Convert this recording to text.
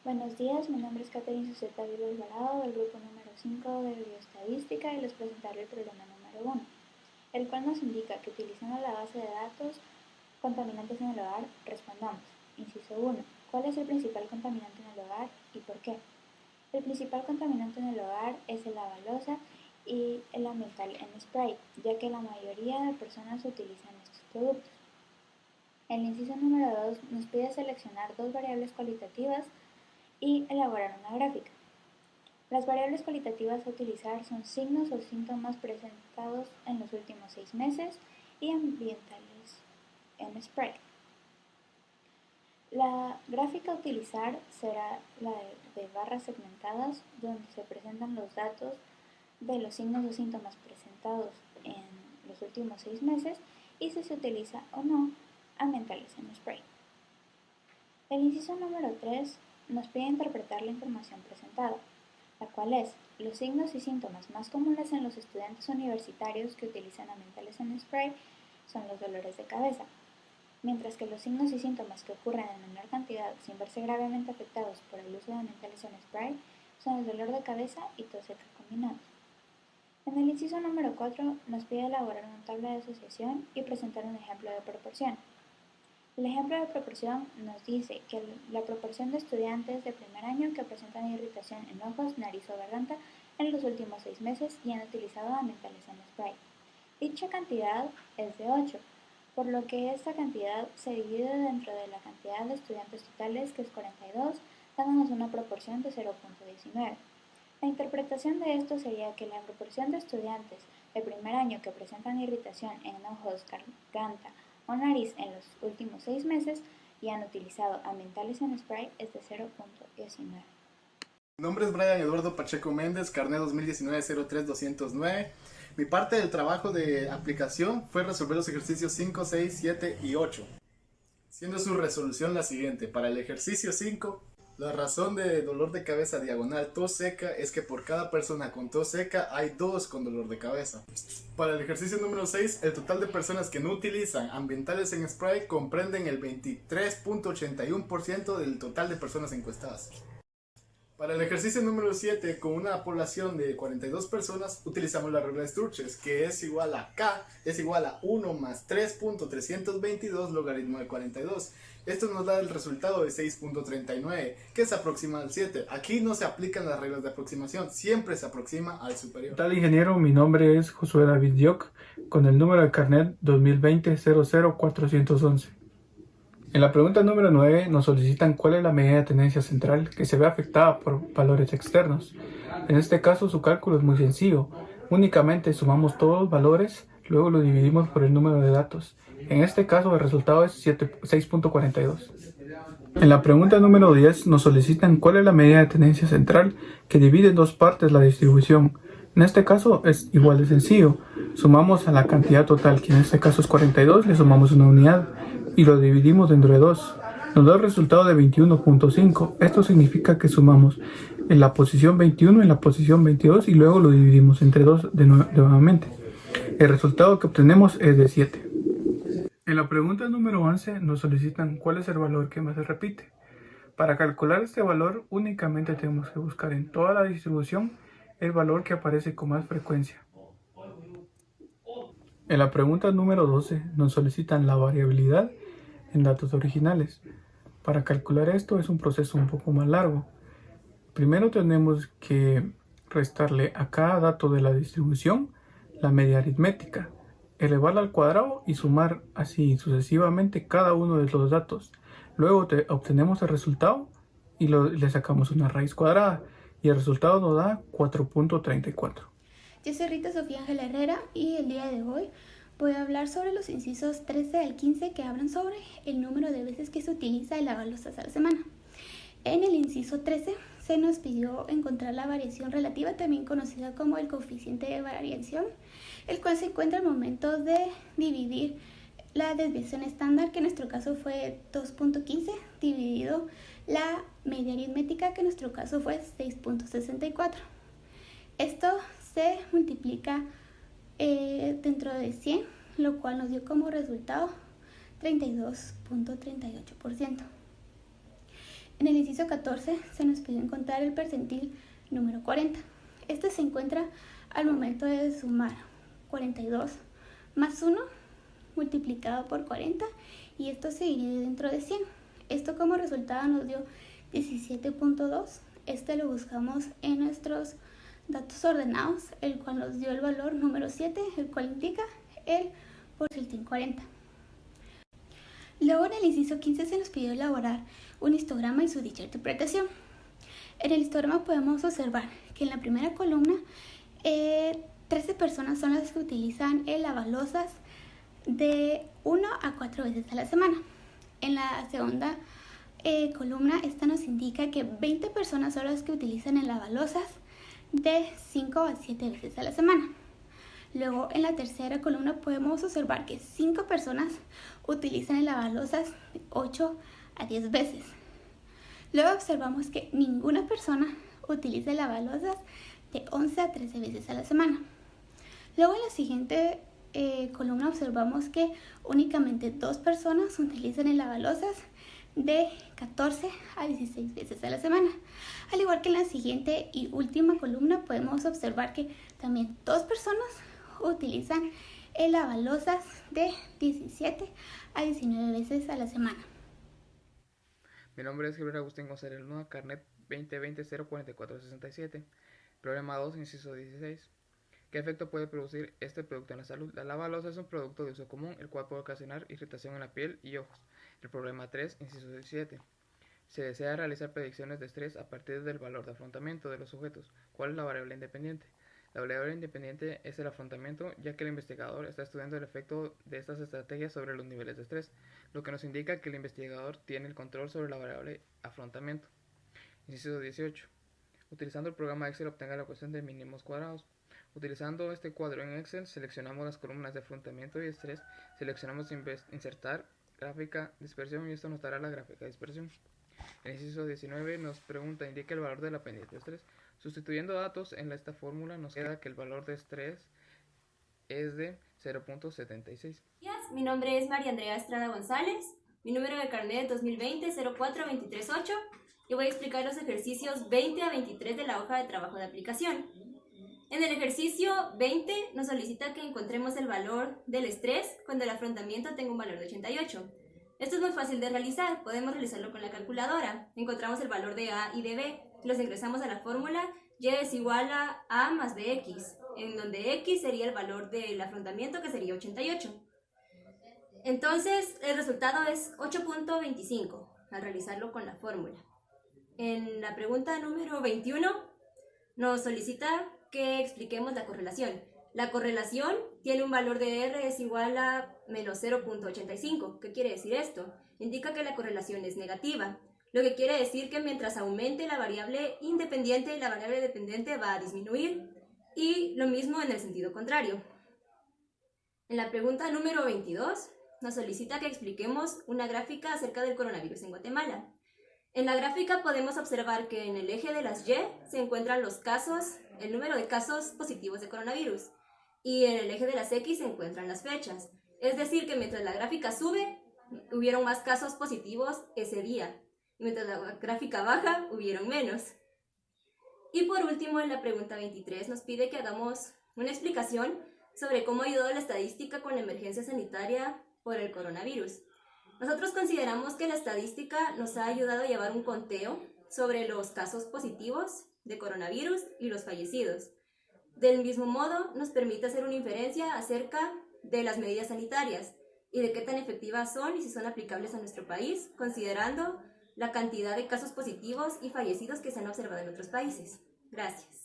Buenos días, mi nombre es Catherine Suseta Vivo Alvarado del grupo número 5 de Bioestadística y les presentaré el problema número 1, el cual nos indica que utilizando la base de datos contaminantes en el hogar, respondamos. Inciso 1. ¿Cuál es el principal contaminante en el hogar y por qué? El principal contaminante en el hogar es el agua y el ambiental en spray, ya que la mayoría de personas utilizan estos productos. El inciso número 2 nos pide seleccionar dos variables cualitativas y elaborar una gráfica. Las variables cualitativas a utilizar son signos o síntomas presentados en los últimos 6 meses y ambientales en spray. La gráfica a utilizar será la de barras segmentadas, donde se presentan los datos de los signos o síntomas presentados en los últimos 6 meses y si se utiliza o no ambientales en spray. El inciso número 3 nos pide interpretar la información presentada, la cual es: los signos y síntomas más comunes en los estudiantes universitarios que utilizan ambientales en spray son los dolores de cabeza, mientras que los signos y síntomas que ocurren en menor cantidad sin verse gravemente afectados por el uso de ambientales en spray son el dolor de cabeza y tos seca combinados. En el inciso número 4 nos pide elaborar una tabla de asociación y presentar un ejemplo de proporción. El ejemplo de proporción nos dice que la proporción de estudiantes de primer año que presentan irritación en ojos, nariz o garganta en los últimos 6 meses y han utilizado ambientales en spray. Dicha cantidad es de 8, por lo que esta cantidad se divide dentro de la cantidad de estudiantes totales, que es 42, dándonos una proporción de 0.19. La interpretación de esto sería que la proporción de estudiantes de primer año que presentan irritación en ojos, garganta o nariz en los últimos 6 meses y han utilizado ambientales en spray es de 0.19. Mi nombre es Brian Eduardo Pacheco Méndez, carnet 2019-03-209. Mi parte del trabajo de aplicación fue resolver los ejercicios 5, 6, 7 y 8, siendo su resolución la siguiente. Para el ejercicio 5, la razón de dolor de cabeza diagonal tos seca es que por cada persona con tos seca hay 2 con dolor de cabeza. Para el ejercicio número 6, el total de personas que no utilizan ambientales en spray comprenden el 23.81% del total de personas encuestadas. Para el ejercicio número 7, con una población de 42 personas, utilizamos la regla de Sturges, que es igual a K, es igual a 1 más 3.322 logaritmo de 42. Esto nos da el resultado de 6.39, que se aproxima al 7. Aquí no se aplican las reglas de aproximación, siempre se aproxima al superior. ¿Qué tal, ingeniero? Mi nombre es Josué David Dioc, con el número de carnet 2020-00411. En la pregunta número 9 nos solicitan cuál es la medida de tendencia central que se ve afectada por valores externos. En este caso su cálculo es muy sencillo. Únicamente sumamos todos los valores, luego lo dividimos por el número de datos. En este caso el resultado es 6.42. En la pregunta número 10 nos solicitan cuál es la medida de tendencia central que divide en dos partes la distribución. En este caso es igual de sencillo. Sumamos a la cantidad total, que en este caso es 42, le sumamos una unidad y lo dividimos entre 2. Nos da el resultado de 21.5. Esto significa que sumamos en la posición 21 y en la posición 22 y luego lo dividimos entre 2 nuevamente. El resultado que obtenemos es de 7. En la pregunta número 11 nos solicitan cuál es el valor que más se repite. Para calcular este valor únicamente tenemos que buscar en toda la distribución el valor que aparece con más frecuencia. En la pregunta número 12 nos solicitan la variabilidad en datos originales. Para calcular esto es un proceso un poco más largo. Primero tenemos que restarle a cada dato de la distribución la media aritmética, elevarla al cuadrado y sumar así sucesivamente cada uno de los datos. Luego obtenemos el resultado y le sacamos una raíz cuadrada y el resultado nos da 4.34. Yo soy Rita Sofía Ángela Herrera y el día de hoy voy a hablar sobre los incisos 13 al 15 que hablan sobre el número de veces que se utiliza el lavarlosas a la semana. En el inciso 13 se nos pidió encontrar la variación relativa, también conocida como el coeficiente de variación, el cual se encuentra al momento de dividir la desviación estándar, que en nuestro caso fue 2.15, dividido la media aritmética, que en nuestro caso fue 6.64. Esto se multiplica dentro de 100, lo cual nos dio como resultado 32.38%. En el inciso 14 se nos pidió encontrar el percentil número 40. Este se encuentra al momento de sumar 42 más 1 multiplicado por 40 y esto se divide dentro de 100. Esto como resultado nos dio 17.2. Este lo buscamos en nuestros datos ordenados, el cual nos dio el valor número 7, el cual indica el porcentil 40. Luego en el inciso 15 se nos pidió elaborar un histograma y su dicha interpretación. En el histograma podemos observar que en la primera columna 13 personas son las que utilizan el lavalosas de 1 a 4 veces a la semana. En la segunda columna esta nos indica que 20 personas son las que utilizan el lavalosas de 5 a 7 veces a la semana. Luego en la tercera columna podemos observar que 5 personas utilizan el lavalosas de 8 a 10 veces. Luego observamos que ninguna persona utiliza el lavalosas de 11 a 13 veces a la semana. Luego en la siguiente columna observamos que únicamente 2 personas utilizan el lavalosas de 14 a 16 veces a la semana. Al igual que en la siguiente y última columna podemos observar que también 2 personas utilizan el lavalosas de 17 a 19 veces a la semana. Mi nombre es Gilberto Agustín González Luna, carnet 2020-04467. Problema 2, inciso 16. ¿Qué efecto puede producir este producto en la salud? La lavalosa es un producto de uso común, el cual puede ocasionar irritación en la piel y ojos. El problema 3, inciso 17. Se desea realizar predicciones de estrés a partir del valor de afrontamiento de los sujetos. ¿Cuál es la variable independiente? La variable independiente es el afrontamiento, ya que el investigador está estudiando el efecto de estas estrategias sobre los niveles de estrés, lo que nos indica que el investigador tiene el control sobre la variable afrontamiento. Inciso 18. Utilizando el programa Excel obtenga la ecuación de mínimos cuadrados. Utilizando este cuadro en Excel, seleccionamos las columnas de afrontamiento y estrés, seleccionamos insertar gráfica dispersión y esto nos dará la gráfica dispersión. El inciso 19 nos pregunta, indica el valor de la pendiente de estrés. Sustituyendo datos en esta fórmula nos queda que el valor de estrés es de 0.76. Mi nombre es María Andrea Estrada González, mi número de carnet es 2020-04238 y voy a explicar los ejercicios 20 a 23 de la hoja de trabajo de aplicación. En el ejercicio 20 nos solicita que encontremos el valor del estrés cuando el afrontamiento tenga un valor de 88. Esto es muy fácil de realizar, podemos realizarlo con la calculadora. Encontramos el valor de A y de B, los ingresamos a la fórmula y es igual a más bx, en donde x sería el valor del afrontamiento, que sería 88. Entonces el resultado es 8.25 al realizarlo con la fórmula. En la pregunta número 21 nos solicita que expliquemos la correlación. La correlación tiene un valor de R es igual a menos 0.85. ¿Qué quiere decir esto? Indica que la correlación es negativa, lo que quiere decir que mientras aumente la variable independiente, la variable dependiente va a disminuir, y lo mismo en el sentido contrario. En la pregunta número 22 nos solicita que expliquemos una gráfica acerca del coronavirus en Guatemala. En la gráfica podemos observar que en el eje de las Y se encuentran los casos, el número de casos positivos de coronavirus, y en el eje de las X se encuentran las fechas. Es decir, que mientras la gráfica sube, hubieron más casos positivos ese día, y mientras la gráfica baja, hubieron menos. Y por último, en la pregunta 23 nos pide que hagamos una explicación sobre cómo ha ayudado la estadística con la emergencia sanitaria por el coronavirus. Nosotros consideramos que la estadística nos ha ayudado a llevar un conteo sobre los casos positivos de coronavirus y los fallecidos. Del mismo modo, nos permite hacer una inferencia acerca de las medidas sanitarias y de qué tan efectivas son y si son aplicables a nuestro país, considerando la cantidad de casos positivos y fallecidos que se han observado en otros países. Gracias.